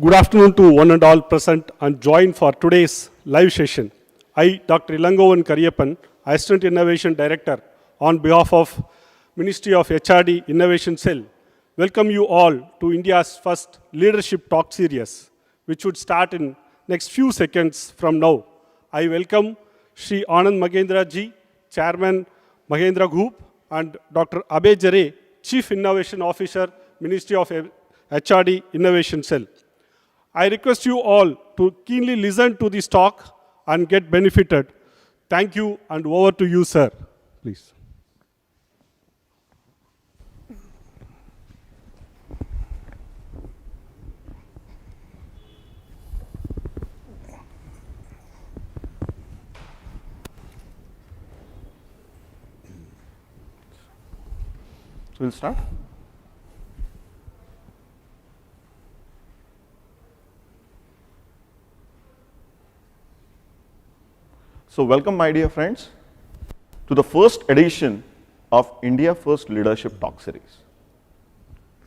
Good afternoon to one and all present and joined for today's live session. I, Dr. Ilangovan Kariyappan, Assistant Innovation Director, on behalf of Ministry of HRD Innovation Cell, welcome you all to India's first leadership talk series, which would start in next few seconds from now. I welcome Shri Anand Mahindra ji, Chairman Mahindra Group, and Dr. Abhay Jare, Chief Innovation Officer, Ministry of HRD Innovation Cell. I request you all to keenly listen to this talk and get benefited. Thank you, and over to you, sir. Please. So we'll start. So welcome, my dear friends, to the first edition of India First Leadership Talk Series.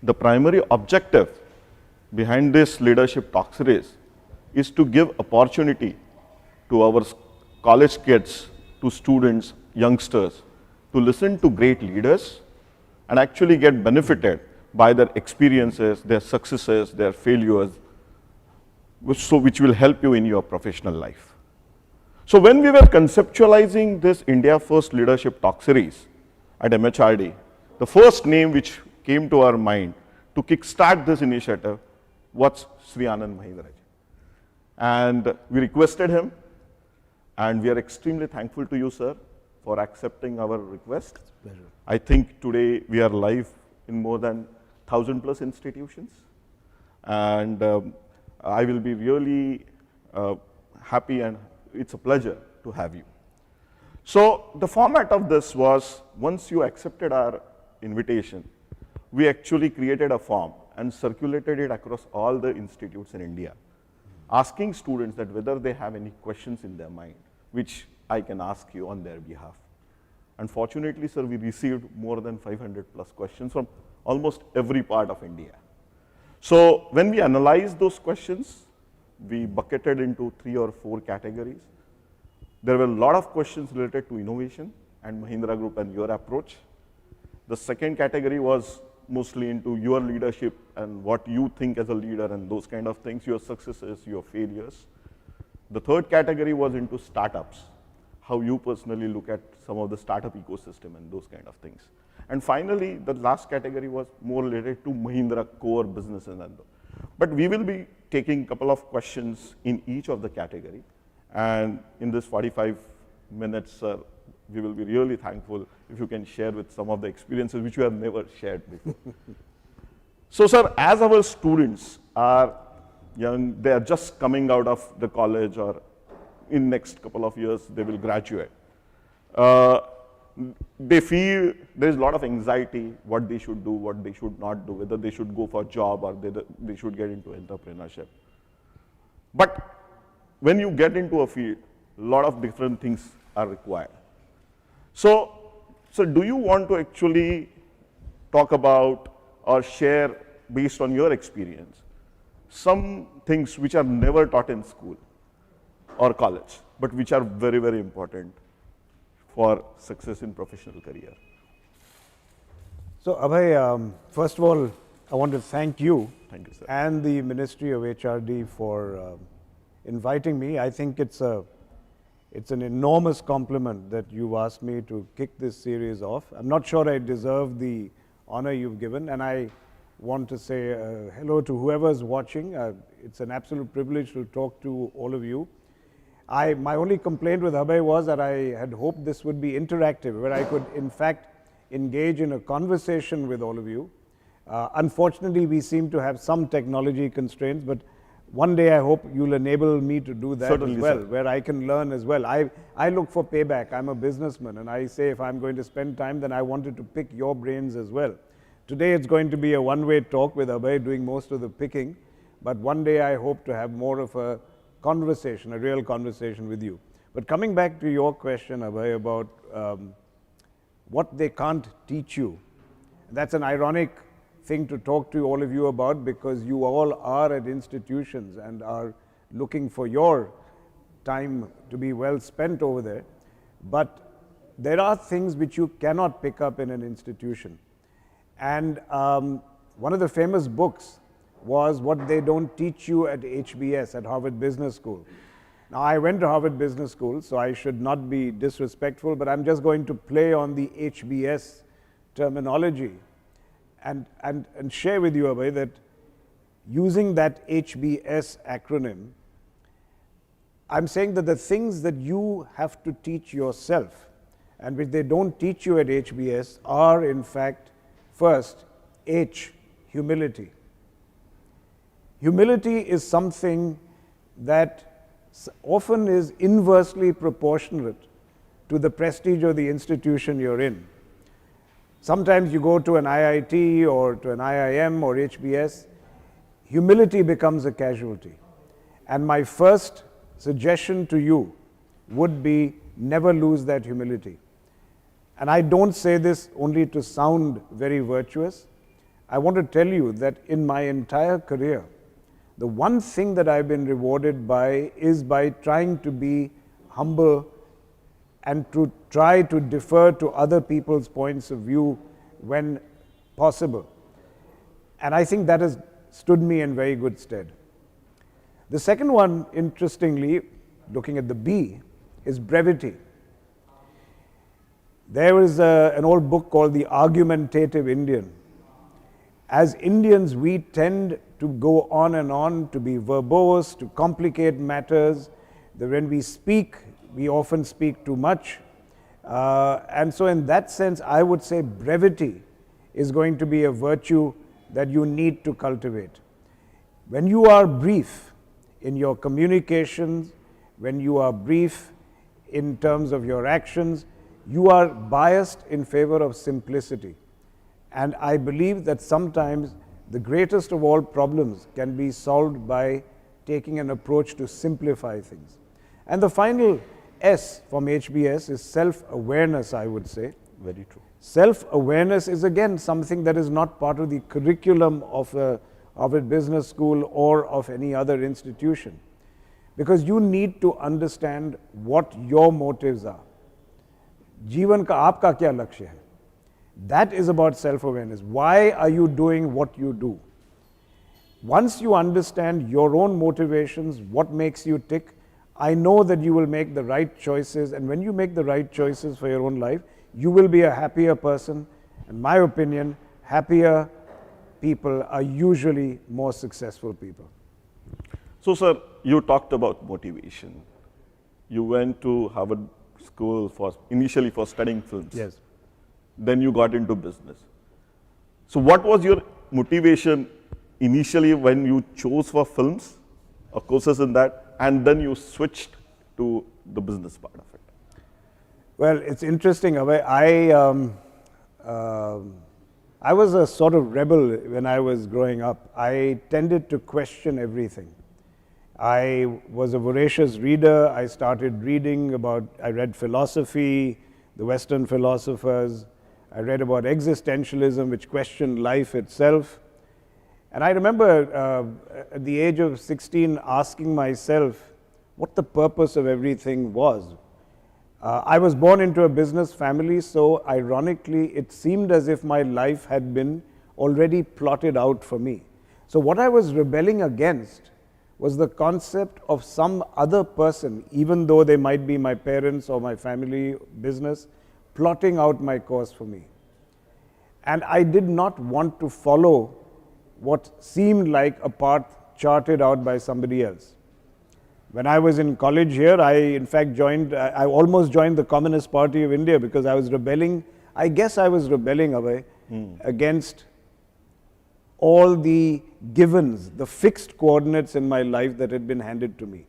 The primary objective behind this leadership talk series is to give opportunity to our college kids, to students, youngsters, to listen to great leaders and actually get benefited by their experiences, their successes, their failures, which will help you in your professional life. So when we were conceptualizing this India First Leadership Talk Series at MHRD, the first name which came to our mind to kickstart this initiative was Shri Anand Mahindra. And we requested him, and we are extremely thankful to you, sir, for accepting our request. Pleasure. I think today we are live in more than 1,000+ institutions, and I will be really happy, and it's a pleasure to have you. So the format of this was, once you accepted our invitation, we actually created a form and circulated it across all the institutes in India, asking students that whether they have any questions in their mind, which I can ask you on their behalf. Unfortunately, sir, we received more than 500+ questions from almost every part of India. So when we analyzed those questions, we bucketed into 3 or 4 categories. There were a lot of questions related to innovation and Mahindra Group and your approach. The second category was mostly into your leadership and what you think as a leader and those kind of things, your successes, your failures. The third category was into startups, how you personally look at some of the startup ecosystem and those kind of things. And finally, the last category was more related to Mahindra core businesses. But we will be taking a couple of questions in each of the category. And in this 45 minutes, sir, we will be really thankful if you can share with some of the experiences which you have never shared before. So, sir, as our students are young, they are just coming out of the college, or in next couple of years, they will graduate. They feel there is a lot of anxiety, what they should do, what they should not do, whether they should go for a job or they should get into entrepreneurship. But when you get into a field, a lot of different things are required. So do you want to actually talk about or share, based on your experience, some things which are never taught in school or college, but which are very, very important for success in professional career? So Abhay, first of all, I want to thank you, Thank you, sir. And the Ministry of HRD for inviting me. I think it's an enormous compliment that you've asked me to kick this series off. I'm not sure I deserve the honor you've given, and I want to say hello to whoever's watching. It's an absolute privilege to talk to all of you. My only complaint with Abhay was that I had hoped this would be interactive, where I could, in fact, engage in a conversation with all of you. Unfortunately, we seem to have some technology constraints, but one day I hope you'll enable me to do that. Certainly, as well, sir. Where I can learn as well. I look for payback. I'm a businessman, and I say if I'm going to spend time, then I wanted to pick your brains as well. Today it's going to be a one-way talk with Abhay doing most of the picking, but one day I hope to have more of a conversation, a real conversation with you. But coming back to your question, Abhay, about what they can't teach you, that's an ironic thing to talk to all of you about, because you all are at institutions and are looking for your time to be well spent over there. But there are things which you cannot pick up in an institution. And one of the famous books was What They Don't Teach You at HBS, at Harvard Business School. Now, I went to Harvard Business School, so I should not be disrespectful, but I'm just going to play on the HBS terminology and share with you, Abhay, that using that HBS acronym, I'm saying that the things that you have to teach yourself and which they don't teach you at HBS are, in fact, first, H, humility. Humility is something that often is inversely proportionate to the prestige of the institution you're in. Sometimes you go to an IIT or to an IIM or HBS, humility becomes a casualty. And my first suggestion to you would be never lose that humility. And I don't say this only to sound very virtuous. I want to tell you that in my entire career, the one thing that I've been rewarded by is by trying to be humble and to try to defer to other people's points of view when possible. And I think that has stood me in very good stead. The second one, interestingly, looking at the B, is brevity. There is an old book called The Argumentative Indian. As Indians, we tend to go on, to be verbose, to complicate matters. That when we speak, we often speak too much. And so in that sense, I would say brevity is going to be a virtue that you need to cultivate. When you are brief in your communications, when you are brief in terms of your actions, you are biased in favor of simplicity. And I believe that sometimes the greatest of all problems can be solved by taking an approach to simplify things. And the final S from HBS is self-awareness, I would say. Very true. Self-awareness is again something that is not part of the curriculum of a business school or of any other institution. Because you need to understand what your motives are. जीवन का आपका क्या लक्ष्य है? That is about self-awareness. Why are you doing what you do? Once you understand your own motivations, what makes you tick, I know that you will make the right choices, and when you make the right choices for your own life, you will be a happier person. In my opinion, happier people are usually more successful people. So, sir, you talked about motivation. You went to Harvard School initially for studying films. Yes. Then you got into business. So what was your motivation initially when you chose for films or courses in that, and then you switched to the business part of it? Well, it's interesting, Abhay. I was a sort of rebel when I was growing up. I tended to question everything. I was a voracious reader. I started reading I read philosophy, the Western philosophers. I read about existentialism, which questioned life itself. And I remember at the age of 16 asking myself what the purpose of everything was. I was born into a business family, so ironically, it seemed as if my life had been already plotted out for me. So what I was rebelling against was the concept of some other person, even though they might be my parents or my family business, plotting out my course for me. And I did not want to follow what seemed like a path charted out by somebody else. When I was in college here, I in fact I almost joined the Communist Party of India because I was rebelling. I guess I was rebelling, Abhay, against all the givens, the fixed coordinates in my life that had been handed to me.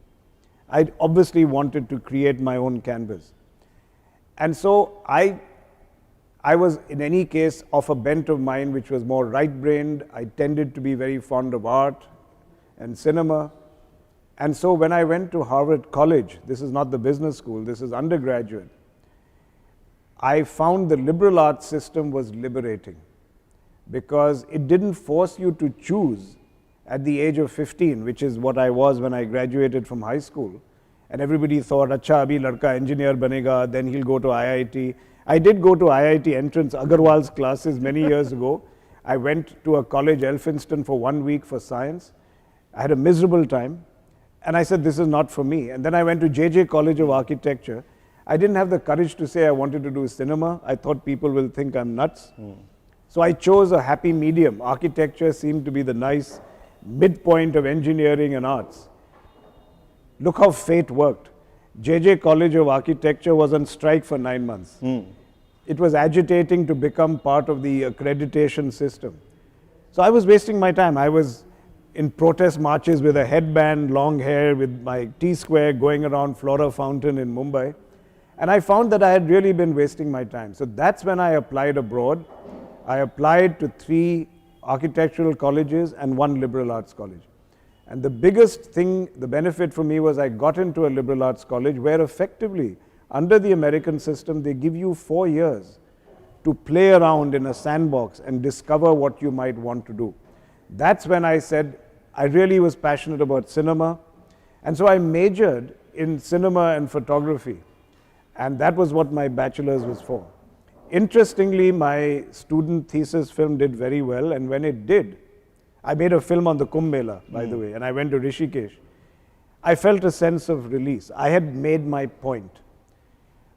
I obviously wanted to create my own canvas. And so I was in any case of a bent of mind which was more right-brained. I tended to be very fond of art and cinema. And so when I went to Harvard College, this is not the business school, this is undergraduate, I found the liberal arts system was liberating. because it didn't force you to choose at the age of 15, which is what I was when I graduated from high school. And everybody thought, acha, abhi ladka engineer banega, then he'll go to IIT. I did go to IIT entrance, Agarwal's classes many years ago. I went to a college, Elphinstone, for 1 week for science. I had a miserable time. And I said, this is not for me. And then I went to JJ College of Architecture. I didn't have the courage to say I wanted to do cinema. I thought people will think I'm nuts. So I chose a happy medium. Architecture seemed to be the nice midpoint of engineering and arts. Look how fate worked. JJ College of Architecture was on strike for 9 months. It was agitating to become part of the accreditation system. So I was wasting my time. I was in protest marches with a headband, long hair, with my T-square going around Flora Fountain in Mumbai. And I found that I had really been wasting my time. So that's when I applied abroad. I applied to 3 architectural colleges and 1 liberal arts college. And the biggest thing, the benefit for me was I got into a liberal arts college where effectively, under the American system, they give you 4 years to play around in a sandbox and discover what you might want to do. That's when I said I really was passionate about cinema. And so I majored in cinema and photography. And that was what my bachelor's was for. Interestingly, my student thesis film did very well. And when it did, I made a film on the Kumbh Mela, by the way, and I went to Rishikesh. I felt a sense of release. I had made my point.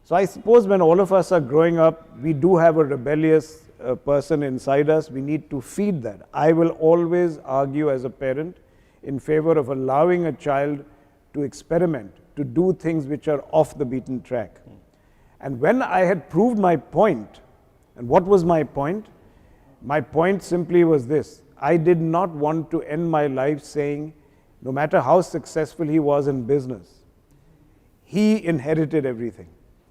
So I suppose when all of us are growing up, we do have a rebellious person inside us. We need to feed that. I will always argue as a parent in favor of allowing a child to experiment, to do things which are off the beaten track. And when I had proved my point, and what was my point? My point simply was this. I did not want to end my life saying, no matter how successful he was in business, he inherited everything.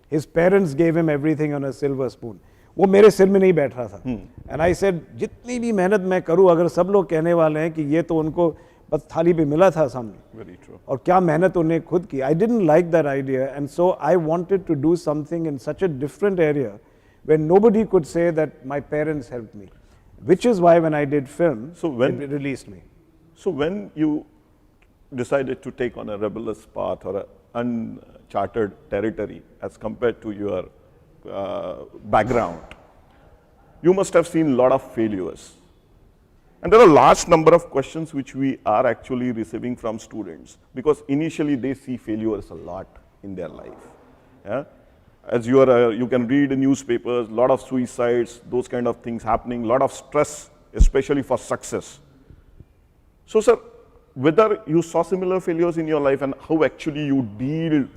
His parents gave him everything on a silver spoon. वो मेरे सिर में नहीं बैठ रहा था. And I said, जितनी भी मेहनत मैं करूँ, अगर सब लोग कहने वाले हैं कि ये तो उनको बस थाली पे मिला था सामने. Very true. और क्या मेहनत उन्हें खुद की. I didn't like that idea, and so I wanted to do something in such a different area where nobody could say that my parents helped me. Which is why when I did film, it released me. So when you decided to take on a rebellious path or an uncharted territory as compared to your background, you must have seen a lot of failures. And there are a large number of questions which we are actually receiving from students because initially they see failures a lot in their life. Yeah? As you can read in newspapers, a lot of suicides, those kind of things happening, a lot of stress, especially for success. So, sir, whether you saw similar failures in your life and how actually you deal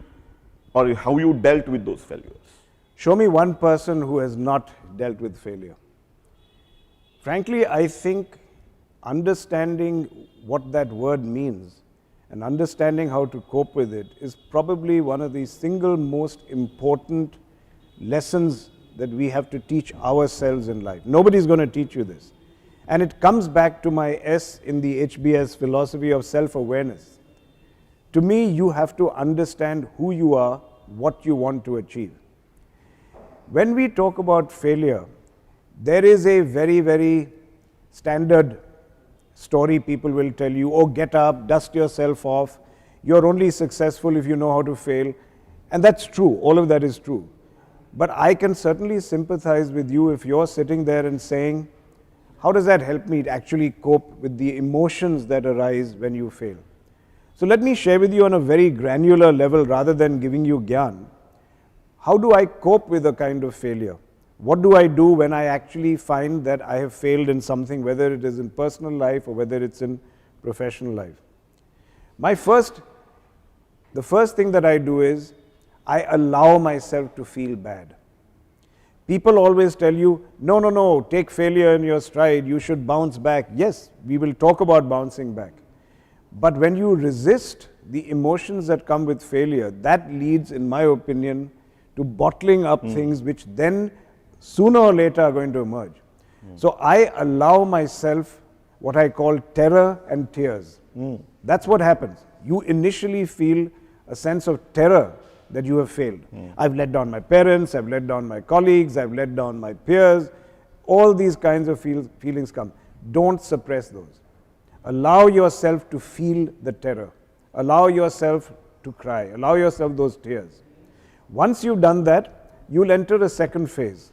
or how you dealt with those failures? Show me one person who has not dealt with failure. Frankly, I think understanding what that word means and understanding how to cope with it is probably one of the single most important lessons that we have to teach ourselves in life. Nobody's going to teach you this. And it comes back to my S in the HBS philosophy of self-awareness. To me, you have to understand who you are, what you want to achieve. When we talk about failure, there is a very, very standard story people will tell you, oh, get up, dust yourself off, you're only successful if you know how to fail. And that's true, all of that is true. But I can certainly sympathize with you if you're sitting there and saying, how does that help me to actually cope with the emotions that arise when you fail? So let me share with you on a very granular level rather than giving you gyan. How do I cope with a kind of failure? What do I do when I actually find that I have failed in something, whether it is in personal life or whether it's in professional life? The first thing that I do is I allow myself to feel bad. People always tell you, no, take failure in your stride, you should bounce back. Yes, we will talk about bouncing back. But when you resist the emotions that come with failure, that leads, in my opinion, to bottling up things which then sooner or later are going to emerge. So I allow myself what I call terror and tears. That's what happens. You initially feel a sense of terror that you have failed. I've let down my parents, I've let down my colleagues, I've let down my peers. all these kinds of feelings come. Don't suppress those. Allow yourself to feel the terror. Allow yourself to cry. Allow yourself those tears. Once you've done that, you'll enter a second phase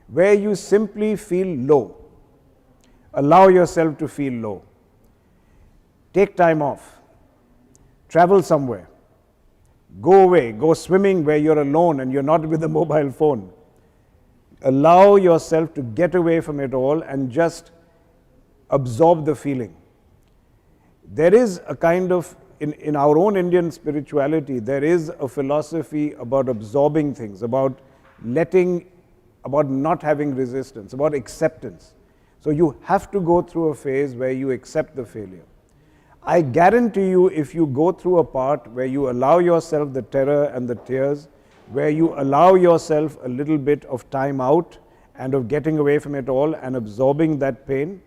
where you simply feel low. Allow yourself to feel low. Take time off. Travel somewhere. Go away. Go swimming where you're alone and you're not with a mobile phone. Allow yourself to get away from it all and just absorb the feeling. There is a kind of, in our own Indian spirituality, there is a philosophy about absorbing things, about not having resistance, about acceptance. So you have to go through a phase where you accept the failure. I guarantee you, if you go through a part where you allow yourself the terror and the tears, where you allow yourself a little bit of time out and of getting away from it all and absorbing that pain,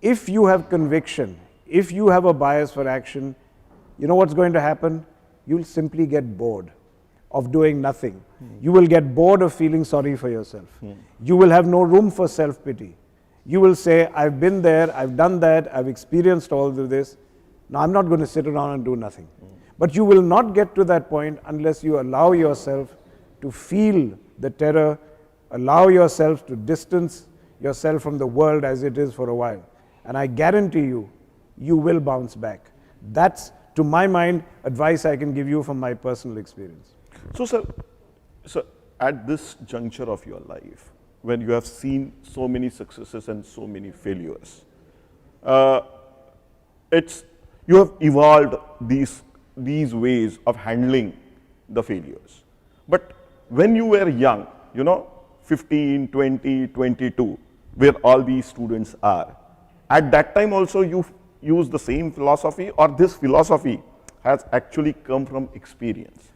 if you have conviction, if you have a bias for action, you know what's going to happen? You'll simply get bored of doing nothing. You will get bored of feeling sorry for yourself. You will have no room for self-pity. You will say, I've been there, I've done that, I've experienced all of this. Now I'm not going to sit around and do nothing. But you will not get to that point unless you allow yourself to feel the terror, allow yourself to distance yourself from the world as it is for a while. And I guarantee you, you will bounce back. That's, to my mind, advice I can give you from my personal experience. So, sir, at this juncture of your life, when you have seen so many successes and so many failures, you have evolved these ways of handling the failures. But when you were young, 15, 20, 22, where all these students are, at that time also you use the same philosophy, or this philosophy has actually come from experience?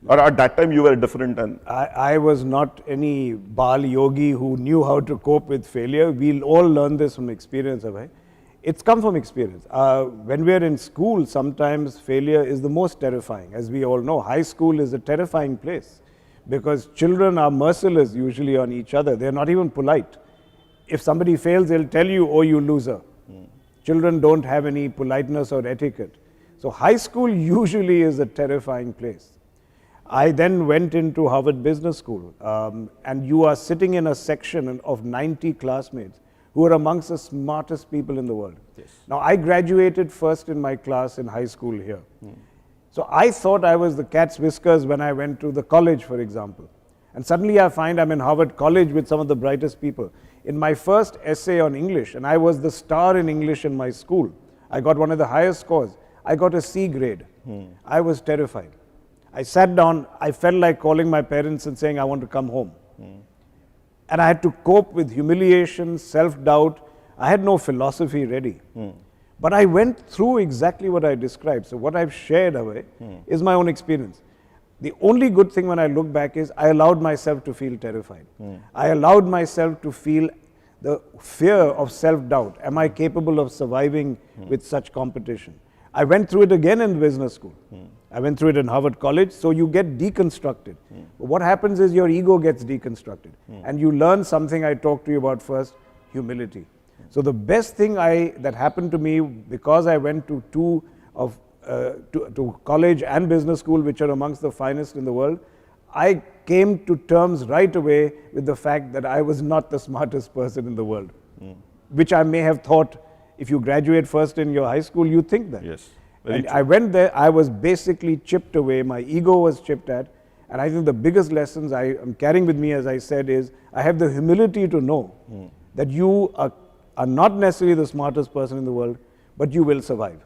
Or at that time you were different? And I was not any Bal yogi who knew how to cope with failure. We'll all learn this from experience, Abhay. It's come from experience. When we're in school, sometimes failure is the most terrifying. As we all know, high school is a terrifying place because children are merciless usually on each other. They're not even polite. If somebody fails, they'll tell you, oh, you loser. Children don't have any politeness or etiquette. So high school usually is a terrifying place. I then went into Harvard Business School, and you are sitting in a section of 90 classmates who are amongst the smartest people in the world. Yes. Now, I graduated first in my class in high school here. So I thought I was the cat's whiskers when I went to the college, for example. And suddenly I find I'm in Harvard College with some of the brightest people. In my first essay on English, and I was the star in English in my school, I got one of the highest scores. I got a C grade. I was terrified. I sat down, I felt like calling my parents and saying, I want to come home. And I had to cope with humiliation, self-doubt. I had no philosophy ready. But I went through exactly what I described. So what I've shared away is my own experience. The only good thing when I look back is I allowed myself to feel terrified. I allowed myself to feel the fear of self-doubt. Am I capable of surviving with such competition? I went through it again in business school. I went through it in Harvard College, so you get deconstructed. But what happens is your ego gets deconstructed. And you learn something I talked to you about first, humility. So the best thing that happened to me, because I went to to college and business school, which are amongst the finest in the world, I came to terms right away with the fact that I was not the smartest person in the world. Which I may have thought, if you graduate first in your high school, you think that. yes, And I went there, I was basically chipped away, my ego was chipped at, and I think the biggest lessons I am carrying with me, as I said, is I have the humility to know that you are not necessarily the smartest person in the world, but you will survive.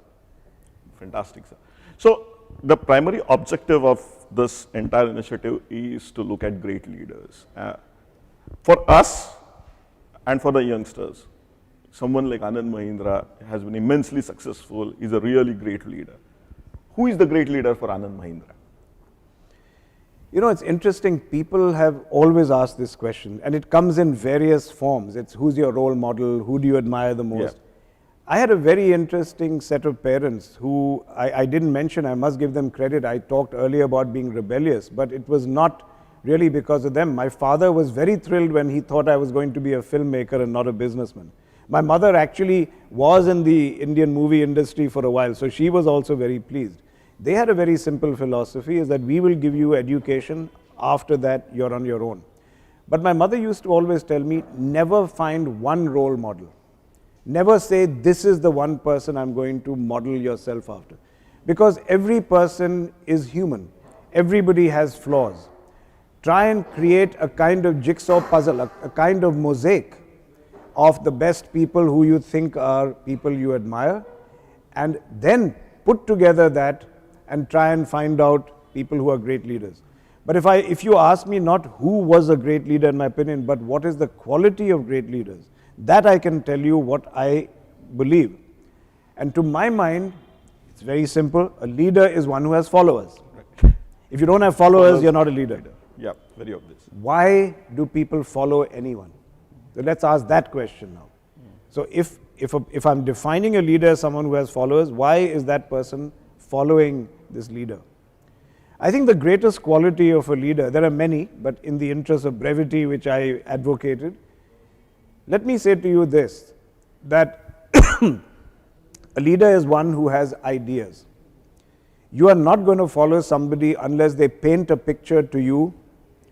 Fantastic, sir. So the primary objective of this entire initiative is to look at great leaders. For us and for the youngsters, someone like Anand Mahindra has been immensely successful, is a really great leader. Who is the great leader for Anand Mahindra? You know, it's interesting, people have always asked this question, and it comes in various forms. It's who's your role model, who do you admire the most? Yeah. I had a very interesting set of parents who I didn't mention, I must give them credit. I talked earlier about being rebellious, but it was not really because of them. My father was very thrilled when he thought I was going to be a filmmaker and not a businessman. My mother actually was in the Indian movie industry for a while, so she was also very pleased. They had a very simple philosophy, is that we will give you education, after that you're on your own. But my mother used to always tell me, never find one role model. Never say, this is the one person I'm going to model yourself after. Because every person is human. Everybody has flaws. Try and create a kind of jigsaw puzzle, a kind of mosaic of the best people who you think are people you admire, and then put together that and try and find out people who are great leaders. But if you ask me not who was a great leader in my opinion, but what is the quality of great leaders, that I can tell you what I believe. And to my mind, it's very simple. A leader is one who has followers. Right. If you don't have followers, you're not a leader. Yeah, very obvious. Why do people follow anyone? So let's ask that question now. So if I'm defining a leader as someone who has followers, why is that person following this leader? I think the greatest quality of a leader, there are many, but in the interest of brevity, which I advocated, let me say to you this, that a leader is one who has ideas. You are not going to follow somebody unless they paint a picture to you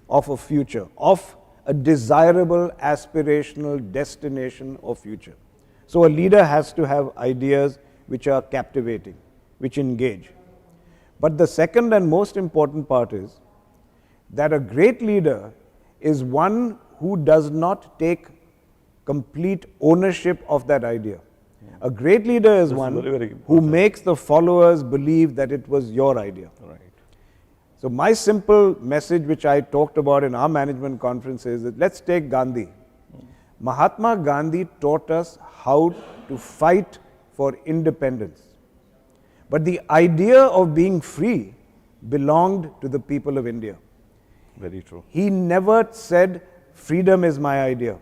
of a future, of a desirable, aspirational destination or future. So a leader has to have ideas which are captivating, which engage. But the second and most important part is that a great leader is one who does not take complete ownership of that idea. A great leader is one who makes the followers believe that it was your idea. Right. So my simple message, which I talked about in our management conference, is that let's take Gandhi. Mahatma Gandhi taught us how to fight for independence. But the idea of being free belonged to the people of India. Very true. He never said, freedom is my idea.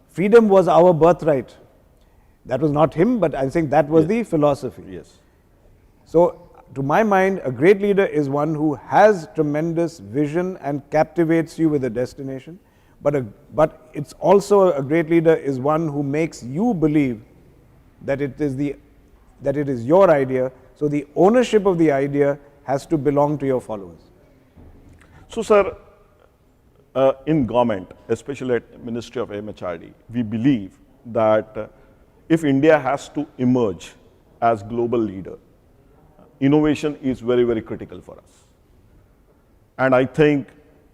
Freedom was our birthright. That was not him, but I think that was the philosophy. Yes. So, to my mind, a great leader is one who has tremendous vision and captivates you with a destination. But it's also a great leader is one who makes you believe that it is your idea. So the ownership of the idea has to belong to your followers. So, sir, in government, especially at Ministry of MHRD, we believe that if India has to emerge as global leader, innovation is very, very critical for us. And I think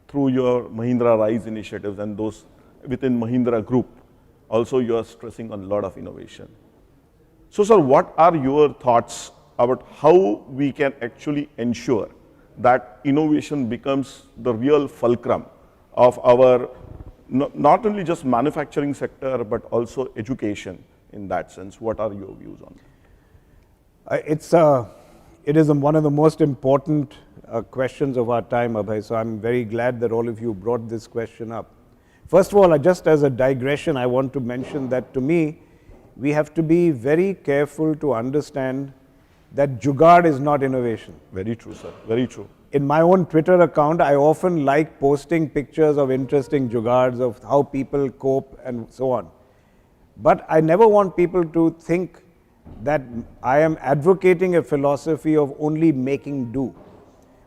through your Mahindra Rise initiatives and those within Mahindra Group, also you are stressing on a lot of innovation. So, sir, what are your thoughts about how we can actually ensure that innovation becomes the real fulcrum of our, not only just manufacturing sector, but also education in that sense? What are your views on that? It is one of the most important questions of our time, Abhay, so I'm very glad that all of you brought this question up. First of all, just as a digression, I want to mention that to me, we have to be very careful to understand that jugaad is not innovation. Very true, sir. Very true. In my own Twitter account, I often like posting pictures of interesting jugaads, of how people cope and so on. But I never want people to think that I am advocating a philosophy of only making do.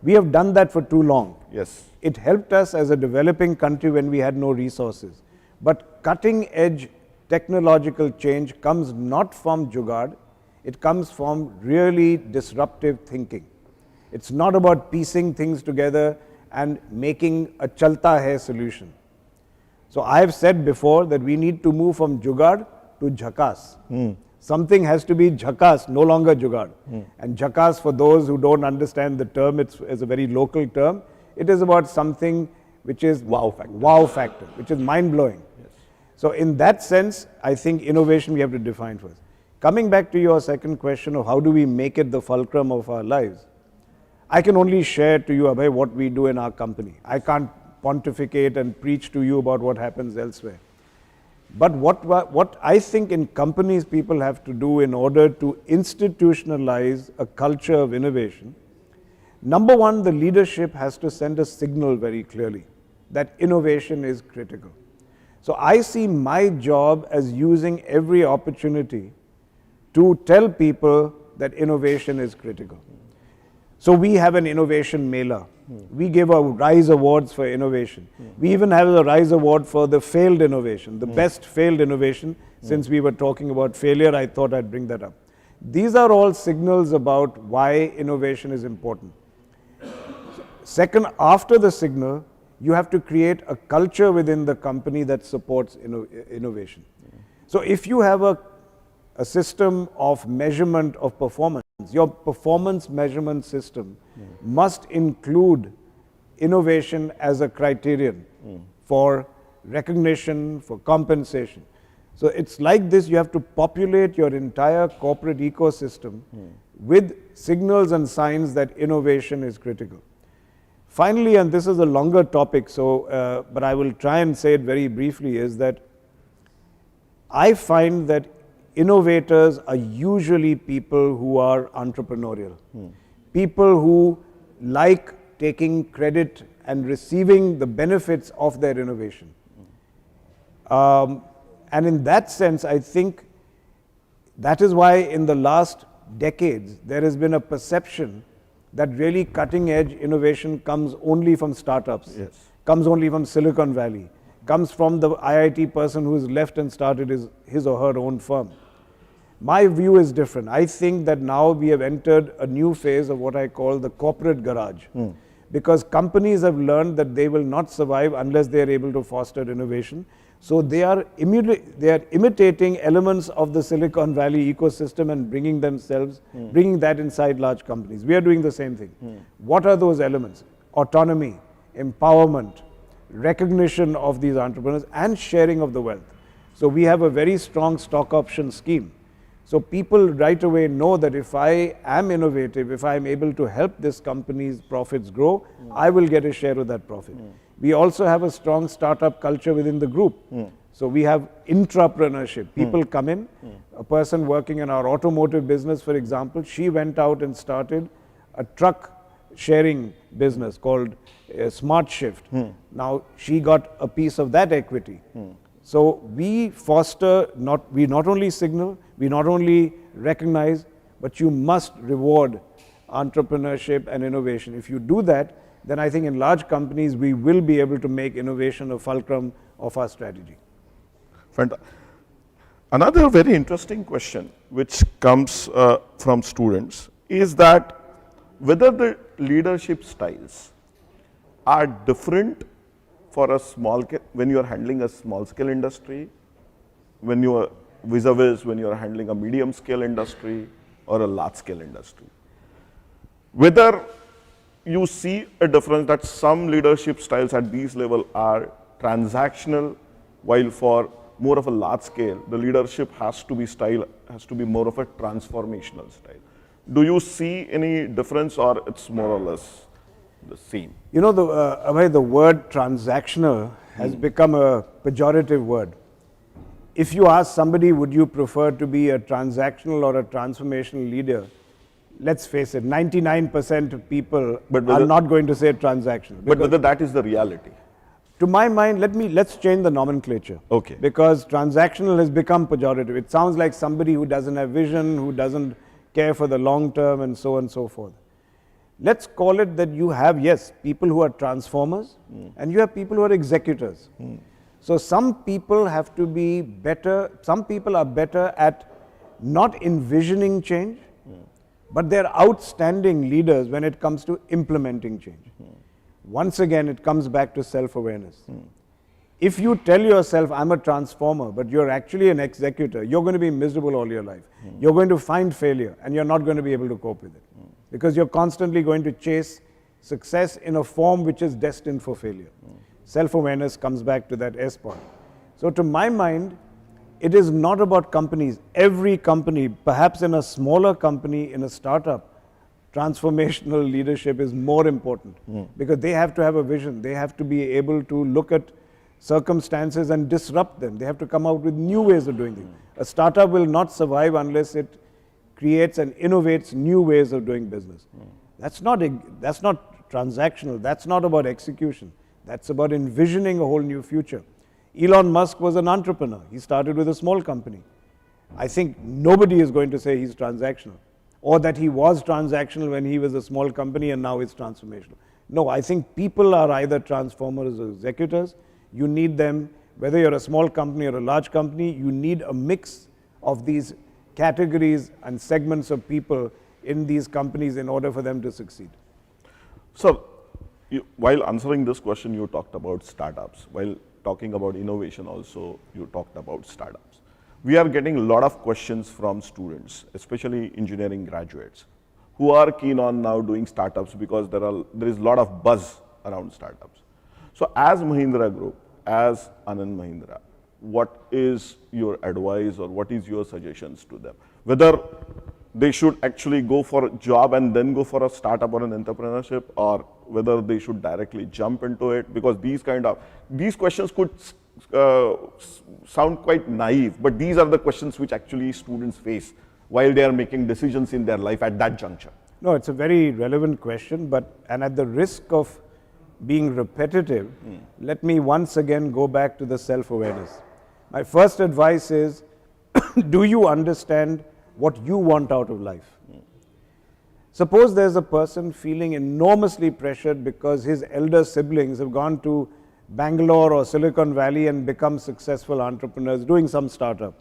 We have done that for too long. Yes. It helped us as a developing country when we had no resources. But cutting edge technological change comes not from jugaad, it comes from really disruptive thinking. It's not about piecing things together and making a chalta hai solution. So I have said before that we need to move from jugaad to jhakas. Something has to be jhakas, no longer jugaad. And jhakas, for those who don't understand the term, it's a very local term. It is about something which is wow factor, which is mind-blowing. Yes. So in that sense, I think innovation we have to define first. Coming back to your second question of how do we make it the fulcrum of our lives, I can only share to you, Abhay, what we do in our company. I can't pontificate and preach to you about what happens elsewhere. But what I think in companies people have to do in order to institutionalize a culture of innovation, Number one, the leadership has to send a signal very clearly that innovation is critical. So I see my job as using every opportunity to tell people that innovation is critical. So we have an innovation mailer. We give a RISE awards for innovation. We even have a RISE award for the failed innovation, the best failed innovation. Since we were talking about failure, I thought I'd bring that up. These are all signals about why innovation is important. Second, after the signal, you have to create a culture within the company that supports innovation. So if you have a system of measurement of performance, your performance measurement system must include innovation as a criterion for recognition, for compensation. So it's like this, you have to populate your entire corporate ecosystem with signals and signs that innovation is critical. Finally, and this is a longer topic, so but I will try and say it very briefly, is that I find that innovators are usually people who are entrepreneurial. People who like taking credit and receiving the benefits of their innovation. And in that sense, I think that is why in the last decades, there has been a perception that really cutting edge innovation comes only from startups, comes only from Silicon Valley, comes from the IIT person who's left and started his or her own firm. My view is different. I think that now we have entered a new phase of what I call the corporate garage. Because companies have learned that they will not survive unless they are able to foster innovation. So they are imitating elements of the Silicon Valley ecosystem and bringing that inside large companies. We are doing the same thing. What are those elements? Autonomy, empowerment, recognition of these entrepreneurs, and sharing of the wealth. So we have a very strong stock option scheme. So people right away know that if I am innovative, if I am able to help this company's profits grow, I will get a share of that profit. We also have a strong startup culture within the group. So we have intrapreneurship. People come in, a person working in our automotive business, for example, she went out and started a truck sharing business called Smart Shift. Now she got a piece of that equity. So we foster, we not only signal, we not only recognize, but you must reward entrepreneurship and innovation. If you do that, then I think in large companies, we will be able to make innovation a fulcrum of our strategy. Another very interesting question which comes from students is that whether the leadership styles are different for a when you are handling a small scale industry, when you are vis-a-vis when you are handling a medium scale industry or a large scale industry. Whether you see a difference that some leadership styles at these level are transactional, while for more of a large scale, the leadership has to be more of a transformational style. Do you see any difference, or it's more or less the same? You know, Abhay, the word transactional has become a pejorative word. If you ask somebody, would you prefer to be a transactional or a transformational leader? Let's face it, 99% of people are not going to say transactional. But whether that is the reality? To my mind, let's change the nomenclature. Okay. Because transactional has become pejorative. It sounds like somebody who doesn't have vision, who doesn't care for the long term, and so on and so forth. Let's call it that you have, yes, people who are transformers, and you have people who are executors. So some people have to be better, some people are better at not envisioning change, but they're outstanding leaders when it comes to implementing change. Once again, it comes back to self-awareness. If you tell yourself, I'm a transformer, but you're actually an executor, you're going to be miserable all your life. You're going to find failure, and you're not going to be able to cope with it. Because you're constantly going to chase success in a form which is destined for failure. Self-awareness comes back to that S part. So to my mind, it is not about companies. Every company, perhaps in a smaller company, in a startup, transformational leadership is more important because they have to have a vision. They have to be able to look at circumstances and disrupt them. They have to come out with new ways of doing things. A startup will not survive unless it creates and innovates new ways of doing business. That's not transactional. That's not about execution. That's about envisioning a whole new future. Elon Musk was an entrepreneur. He started with a small company. I think nobody is going to say he's transactional, or that he was transactional when he was a small company and now it's transformational. No, I think people are either transformers or executors. You need them, whether you're a small company or a large company, you need a mix of these categories and segments of people in these companies in order for them to succeed. So, while answering this question, you talked about startups. While talking about innovation also, you talked about startups. We are getting a lot of questions from students, especially engineering graduates, who are keen on now doing startups because there is a lot of buzz around startups. So as Mahindra Group, as Anand Mahindra, what is your advice or what is your suggestions to them? Whether they should actually go for a job and then go for a startup or an entrepreneurship, or whether they should directly jump into it, because these questions could sound quite naive, but these are the questions which actually students face while they are making decisions in their life at that juncture. No, it's a very relevant question, and at the risk of being repetitive, let me once again go back to the self-awareness. My first advice is, do you understand what you want out of life? Suppose there's a person feeling enormously pressured because his elder siblings have gone to Bangalore or Silicon Valley and become successful entrepreneurs doing some startup.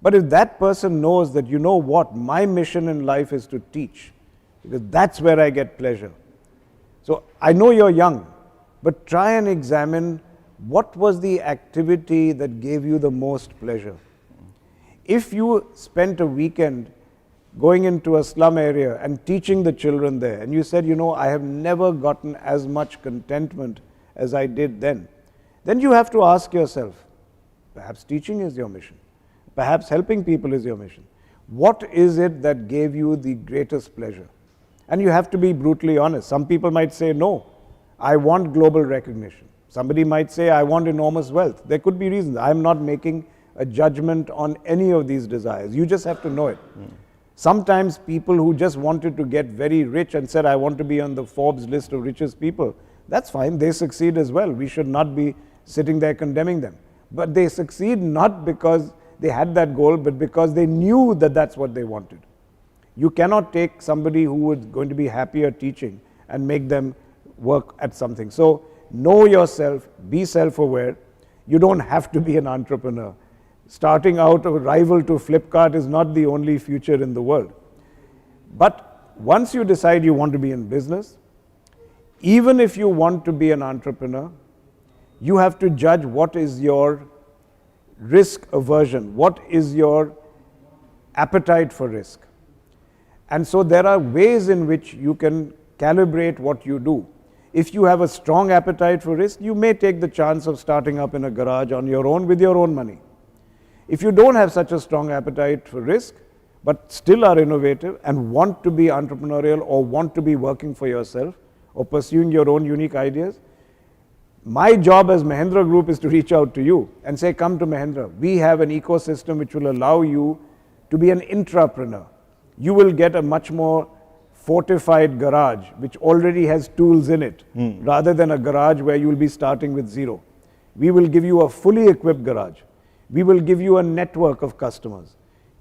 But if that person knows that, you know what, my mission in life is to teach, because that's where I get pleasure. So I know you're young, but try and examine what was the activity that gave you the most pleasure. If you spent a weekend going into a slum area and teaching the children there, and you said, you know, I have never gotten as much contentment as I did then you have to ask yourself, perhaps teaching is your mission, perhaps helping people is your mission. What is it that gave you the greatest pleasure? And you have to be brutally honest. Some people might say, no, I want global recognition. Somebody might say, I want enormous wealth. There could be reasons. I'm not making a judgment on any of these desires. You just have to know it. Sometimes people who just wanted to get very rich and said, I want to be on the Forbes list of richest people, that's fine, they succeed as well. We should not be sitting there condemning them. But they succeed not because they had that goal, but because they knew that that's what they wanted. You cannot take somebody who was going to be happier teaching and make them work at something. So know yourself, be self-aware. You don't have to be an entrepreneur. Starting out a rival to Flipkart is not the only future in the world. But once you decide you want to be in business, even if you want to be an entrepreneur, you have to judge what is your risk aversion, what is your appetite for risk. And so there are ways in which you can calibrate what you do. If you have a strong appetite for risk, you may take the chance of starting up in a garage on your own with your own money. If you don't have such a strong appetite for risk, but still are innovative and want to be entrepreneurial or want to be working for yourself or pursuing your own unique ideas, my job as Mahindra Group is to reach out to you and say, come to Mahindra. We have an ecosystem which will allow you to be an intrapreneur. You will get a much more fortified garage which already has tools in it, rather than a garage where you will be starting with zero. We will give you a fully equipped garage. We will give you a network of customers.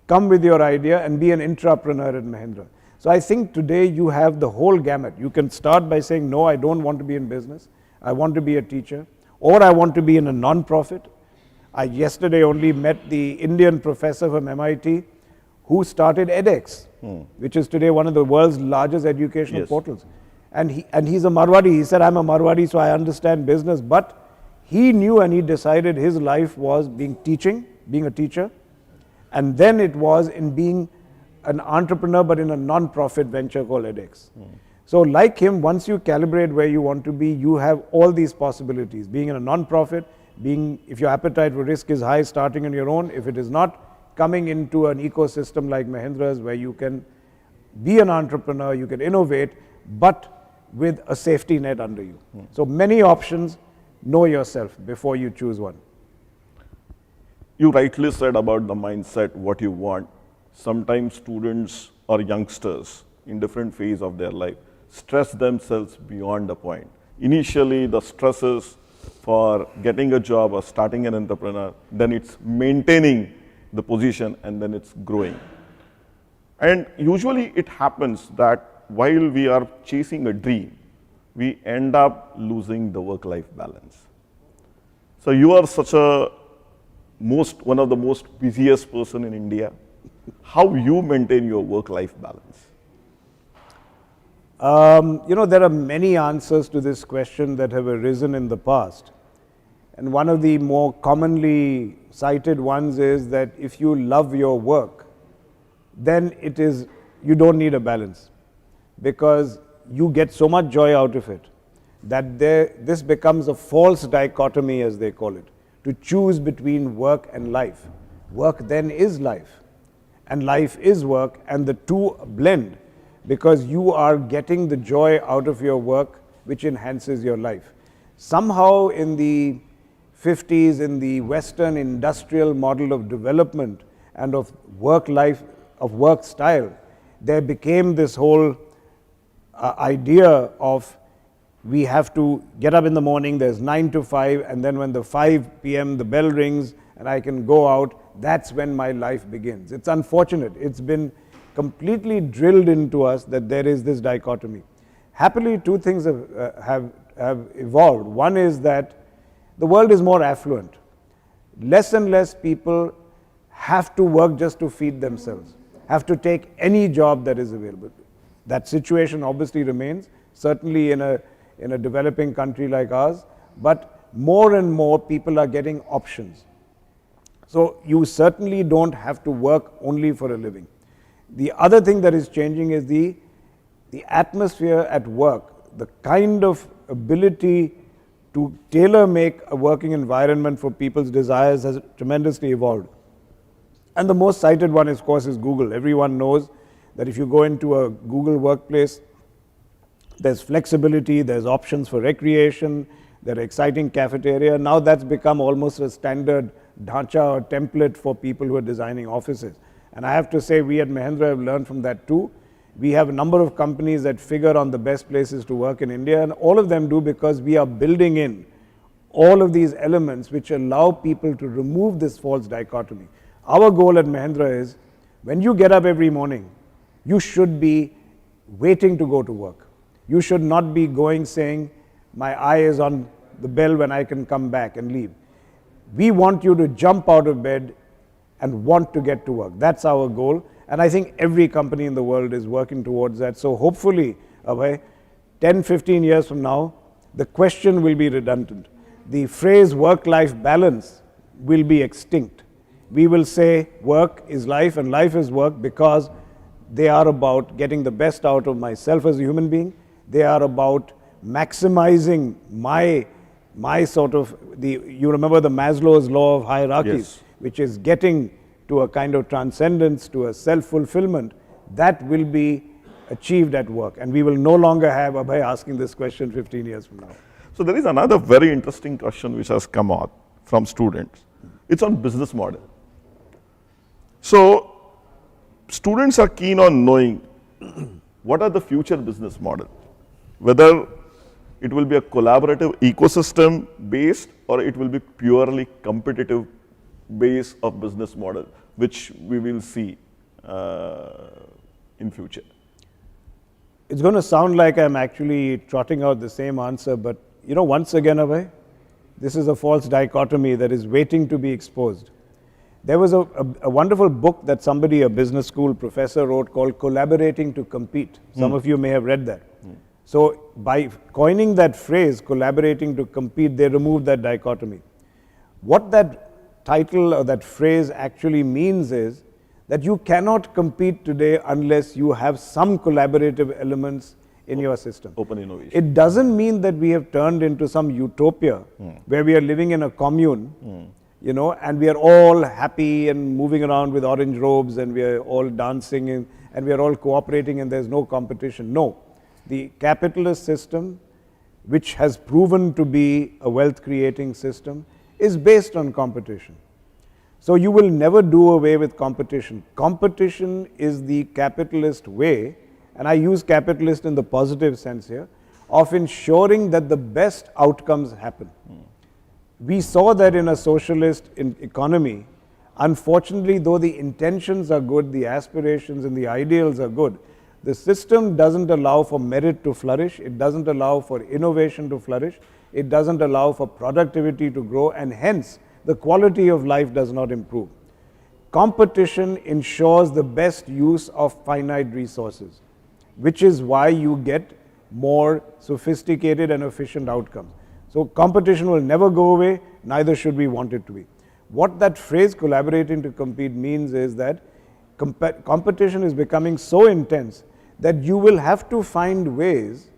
Come with your idea and be an intrapreneur at Mahindra. So I think today you have the whole gamut. You can start by saying, no, I don't want to be in business. I want to be a teacher, or I want to be in a non-profit. I yesterday only met the Indian professor from MIT who started edX, which is today one of the world's largest educational portals. And he's a Marwadi. He said, I'm a Marwadi, so I understand business. But he knew and he decided his life was being a teacher, and then it was in being an entrepreneur, but in a non-profit venture called edX. So like him, once you calibrate where you want to be, you have all these possibilities. Being in a non-profit, if your appetite for risk is high, starting on your own. If it is not, coming into an ecosystem like Mahindra's where you can be an entrepreneur, you can innovate, but with a safety net under you. So many options. Know yourself before you choose one. You rightly said about the mindset, what you want. Sometimes students or youngsters in different phase of their life stress themselves beyond a point. Initially, the stresses for getting a job or starting an entrepreneur, then it's maintaining the position, and then it's growing. And usually it happens that while we are chasing a dream, we end up losing the work-life balance. So you are such a one of the most busiest person in India. How you maintain your work-life balance? There are many answers to this question that have arisen in the past. And one of the more commonly cited ones is that if you love your work, then you don't need a balance, because you get so much joy out of it that this becomes a false dichotomy, as they call it, to choose between work and life. Work then is life, and life is work, and the two blend, because you are getting the joy out of your work, which enhances your life. Somehow in the 50s, in the Western industrial model of development and of work life, of work style, there became this whole idea of we have to get up in the morning, there's 9 to 5, and then when the 5 p.m. the bell rings and I can go out, that's when my life begins. It's unfortunate. It's been completely drilled into us that there is this dichotomy. Happily, two things have evolved. One is that the world is more affluent. Less and less people have to work just to feed themselves, have to take any job that is available. That situation obviously remains, certainly in a developing country like ours, but more and more people are getting options. So you certainly don't have to work only for a living. The other thing that is changing is the atmosphere at work, the kind of ability to tailor-make a working environment for people's desires has tremendously evolved. And the most cited one, of course, is Google. Everyone knows that if you go into a Google workplace, there's flexibility, there's options for recreation, there are exciting cafeteria. Now that's become almost a standard dhacha or template for people who are designing offices. And I have to say, we at Mahindra have learned from that too. We have a number of companies that figure on the best places to work in India, and all of them do because we are building in all of these elements which allow people to remove this false dichotomy. Our goal at Mahindra is, when you get up every morning, you should be waiting to go to work. You should not be going saying, my eye is on the bell when I can come back and leave. We want you to jump out of bed and want to get to work. That's our goal. And I think every company in the world is working towards that. So hopefully, Abhay, 10, 15 years from now, the question will be redundant. The phrase work-life balance will be extinct. We will say work is life and life is work, because they are about getting the best out of myself as a human being. They are about maximizing my sort of, you remember the Maslow's law of hierarchies, yes, which is getting to a kind of transcendence, to a self-fulfillment. That will be achieved at work. And we will no longer have Abhay asking this question 15 years from now. So there is another very interesting question which has come out from students. It's on business model. So students are keen on knowing what are the future business model, whether it will be a collaborative ecosystem based or it will be purely competitive base of business model, which we will see in future. It's going to sound like I'm actually trotting out the same answer, but once again, Abhay, this is a false dichotomy that is waiting to be exposed. There was a wonderful book that somebody, a business school professor, wrote called Collaborating to Compete. Some of you may have read that. So by coining that phrase, collaborating to compete, they removed that dichotomy. What that title or that phrase actually means is that you cannot compete today unless you have some collaborative elements in your system. Open innovation. It doesn't mean that we have turned into some utopia where we are living in a commune, and we are all happy and moving around with orange robes and we are all dancing and we are all cooperating and there's no competition. No. The capitalist system, which has proven to be a wealth-creating system, is based on competition. So you will never do away with competition. Competition is the capitalist way, and I use capitalist in the positive sense here, of ensuring that the best outcomes happen. We saw that in a socialist economy. Unfortunately, though the intentions are good, the aspirations and the ideals are good, the system doesn't allow for merit to flourish, it doesn't allow for innovation to flourish, it doesn't allow for productivity to grow, and hence the quality of life does not improve. Competition ensures the best use of finite resources, which is why you get more sophisticated and efficient outcomes. So competition will never go away, neither should we want it to be. What that phrase collaborating to compete means is that competition is becoming so intense that you will have to find ways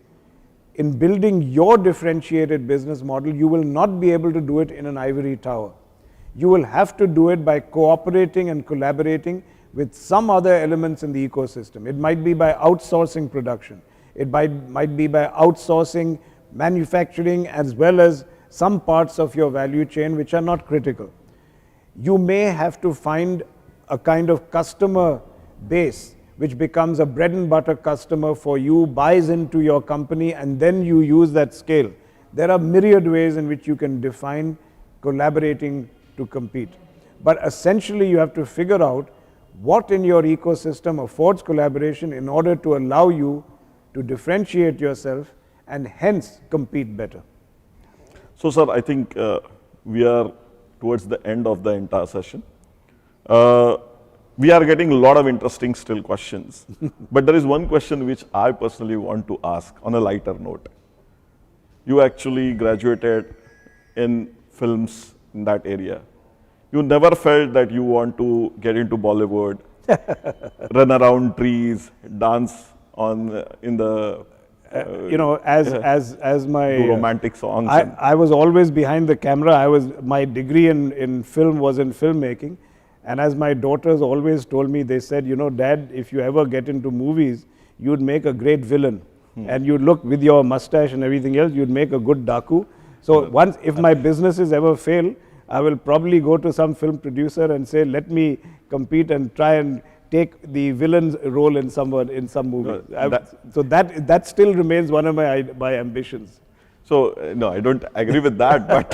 in building your differentiated business model. You will not be able to do it in an ivory tower. You will have to do it by cooperating and collaborating with some other elements in the ecosystem. It might be by outsourcing production. It might be by outsourcing manufacturing as well as some parts of your value chain which are not critical. You may have to find a kind of customer base which becomes a bread and butter customer for you, buys into your company, and then you use that scale. There are myriad ways in which you can define collaborating to compete. But essentially you have to figure out what in your ecosystem affords collaboration in order to allow you to differentiate yourself and hence compete better. So, sir, I think we are towards the end of the entire session. We are getting a lot of interesting still questions, but there is one question which I personally want to ask on a lighter note. You actually graduated in films in that area. You never felt that you want to get into Bollywood, run around trees, dance on in the you know, as my romantic songs. I was always behind the camera. My degree in film was in filmmaking, and as my daughters always told me, they said, you know, Dad, if you ever get into movies, you'd make a great villain, and you'd look with your mustache and everything else, you'd make a good Daku. So once, if my businesses ever fail, I will probably go to some film producer and say, let me compete and try and take the villain's role in some movie. So that still remains one of my ambitions. So no, I don't agree with that, but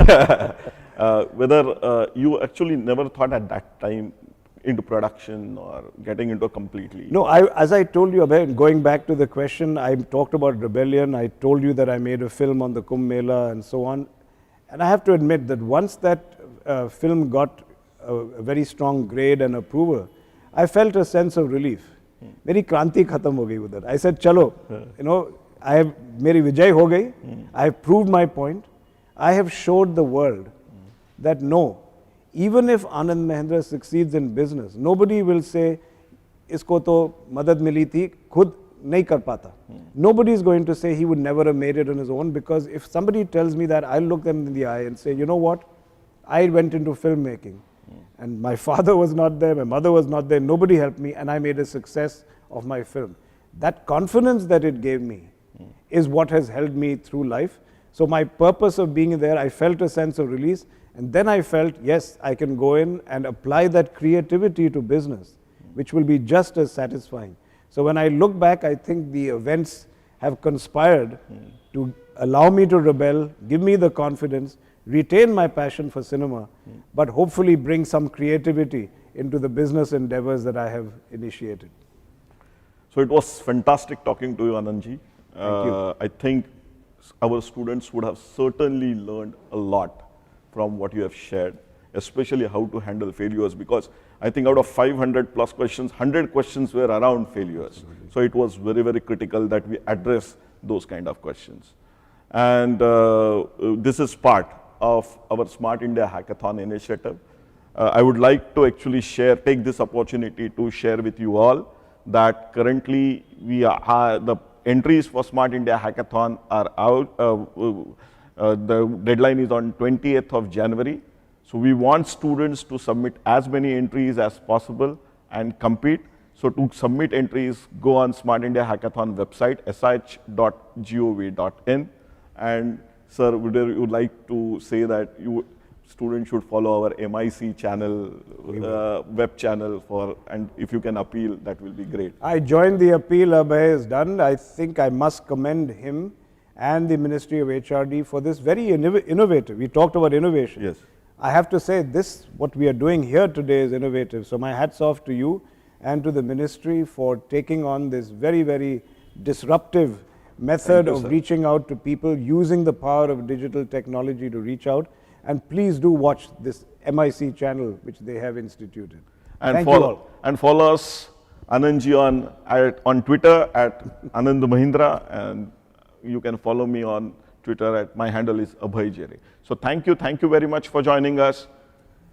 whether you actually never thought at that time into production or getting into a completely... No, as I told you about, going back to the question, I talked about rebellion. I told you that I made a film on the Kumbh Mela and so on. And I have to admit that once that film got a very strong grade and approval, I felt a sense of relief. Meri kranti khatam ho gayi udhar. I said, chalo, you know, meri vijay ho gayi. I have proved my point. I have showed the world that no, even if Anand Mahindra succeeds in business, nobody will say, isko to madad mili thi, khud nahi kar pata. Nobody is going to say he would never have made it on his own, because if somebody tells me that, I'll look them in the eye and say, you know what, I went into filmmaking. And my father was not there, my mother was not there, nobody helped me, and I made a success of my film. That confidence that it gave me is what has held me through life. So my purpose of being there, I felt a sense of release, and then I felt, yes, I can go in and apply that creativity to business, which will be just as satisfying. So when I look back, I think the events have conspired to allow me to rebel, give me the confidence, retain my passion for cinema, but hopefully bring some creativity into the business endeavors that I have initiated. So it was fantastic talking to you, Anandji. Thank you. I think our students would have certainly learned a lot from what you have shared, especially how to handle failures, because I think out of 500 plus questions, 100 questions were around failures. Absolutely. So it was very, very critical that we address those kind of questions. And this is part of our Smart India Hackathon initiative. I would like to actually take this opportunity to share with you all that currently the entries for Smart India Hackathon are out. The deadline is on 20th of January. So we want students to submit as many entries as possible and compete. So to submit entries, go on Smart India Hackathon website, sh.gov.in. And sir, would you like to say that students should follow our MIC channel, web channel and if you can appeal, that will be great. I joined the appeal Abhay has done. I think I must commend him and the Ministry of HRD for this very innovative. We talked about innovation. Yes. I have to say what we are doing here today is innovative. So my hats off to you and to the ministry for taking on this very, very disruptive method of reaching out to people, using the power of digital technology to reach out. And please do watch this MIC channel which they have instituted. And Thank you all. And follow us, Anandji, on Twitter at anandmahindra, and you can follow me on Twitter at my handle is Abhay Jere. So thank you very much for joining us.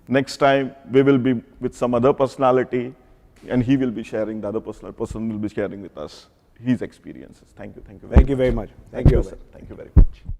Next time we will be with some other personality, and he will be sharing, the other person will be sharing with us his experiences. Thank you very much. Thank you very much. Thank you, sir. Thank you very much.